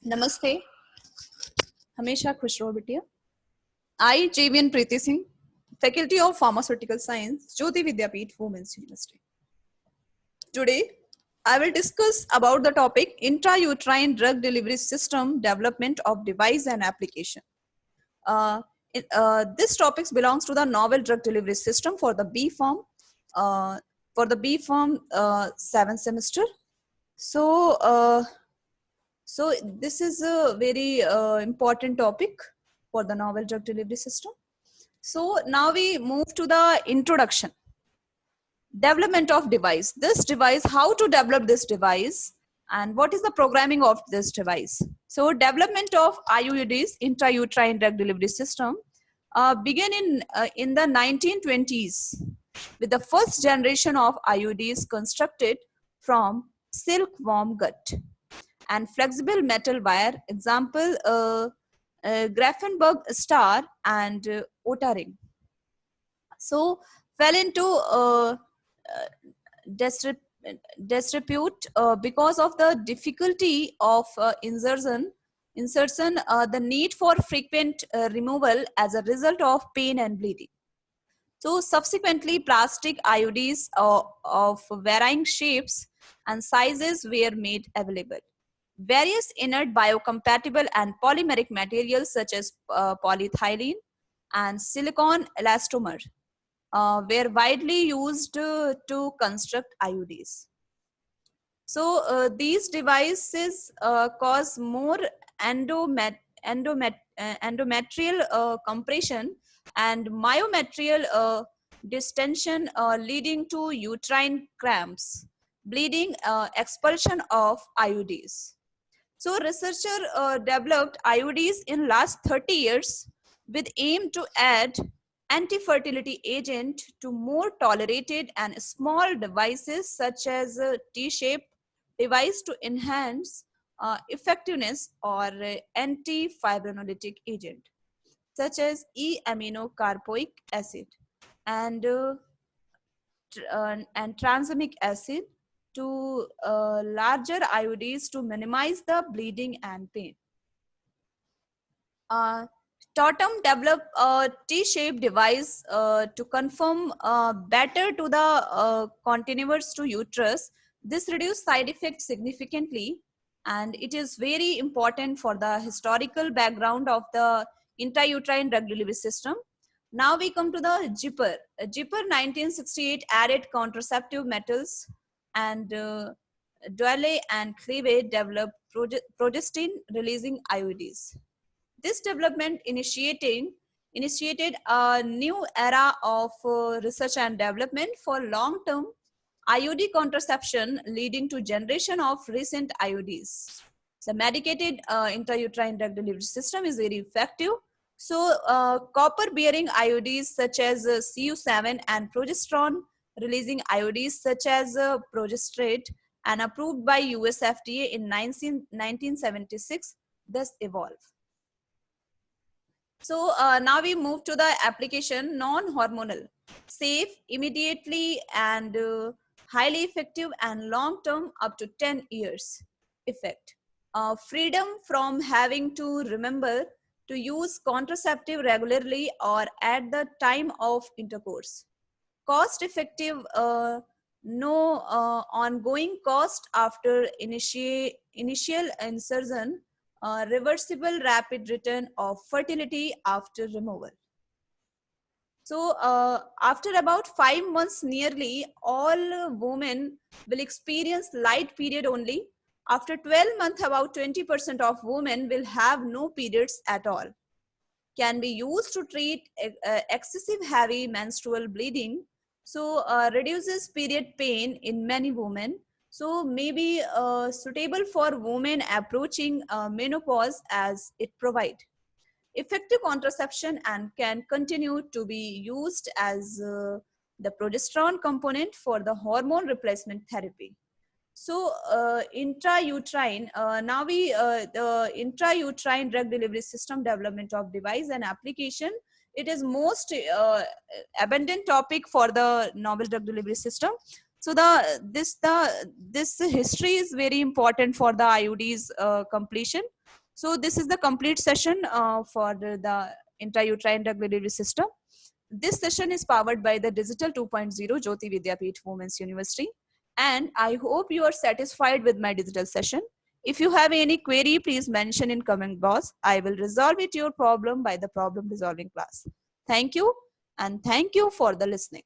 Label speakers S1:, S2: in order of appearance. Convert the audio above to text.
S1: नमस्ते, हमेशा खुश रहो बिटिया। I, JVN Preeti Singh, Faculty of Pharmaceutical Science, Jyoti Vidyapeeth Women's University. Today, I will discuss about the topic intrauterine drug delivery system development of device and application. This topic belongs to the novel drug delivery system for the B Pharm, seventh semester. So this is a very important topic for the novel drug delivery system. So now we move to the introduction. Development of device. This device, how to develop this device, and what is the programming of this device. So development of IUDs, intrauterine drug delivery system, began in the 1920s with the first generation of IUDs constructed from silkworm gut and flexible metal wire, example Grafenberg star and Otaring. So fell into disrepute because of the difficulty of insertion, the need for frequent removal as a result of pain and bleeding. So subsequently, plastic IUDs of varying shapes and sizes were made available. Various inert biocompatible and polymeric materials such as polyethylene and silicon elastomer were widely used to construct IUDs. So these devices cause more endometrial compression and myometrial distension, leading to uterine cramps, bleeding, expulsion of IUDs. So researcher developed IUDs in last 30 years with aim to add anti-fertility agent to more tolerated and small devices such as a T-shaped device to enhance effectiveness, or anti-fibrinolytic agent such as E-aminocarboic acid and tranexamic acid to larger IUDs to minimize the bleeding and pain. Totem developed a T-shaped device to conform better to the continuous to uterus. This reduced side effects significantly, and it is very important for the historical background of the intrauterine drug delivery system. Now we come to the Jipper. Jipper 1968 added contraceptive metals, and Duale and Cleve developed progestin releasing IUDs. This development initiated a new era of research and development for long-term IUD contraception, leading to generation of recent IUDs. The medicated intrauterine drug delivery system is very effective. So copper-bearing IUDs such as CU7 and progesterone releasing IUDs such as progestrate and approved by US FDA in 1976 thus evolved. So now we move to the application non-hormonal, safe, immediately and highly effective and long-term up to 10 years effect. Freedom from having to remember to use contraceptive regularly or at the time of intercourse. Cost effective, no ongoing cost after initial insertion, reversible rapid return of fertility after removal. So after about 5 months, nearly all women will experience light period only. After 12 months, about 20% of women will have no periods at all. Can be used to treat excessive heavy menstrual bleeding. So reduces period pain in many women. So maybe suitable for women approaching menopause, as it provide effective contraception and can continue to be used as the progesterone component for the hormone replacement therapy. So intrauterine, now the intrauterine drug delivery system development of device and application, it is most abundant topic for the novel drug delivery system. So this history is very important for the IUD's completion. So this is the complete session for the intrauterine drug delivery system. This session is powered by the Digital 2.0 Jyoti Vidyapeeth Women's University. And I hope you are satisfied with my digital session. If you have any query, please mention in comment box. I will resolve it your problem by the problem resolving class. Thank you, and thank you for the listening.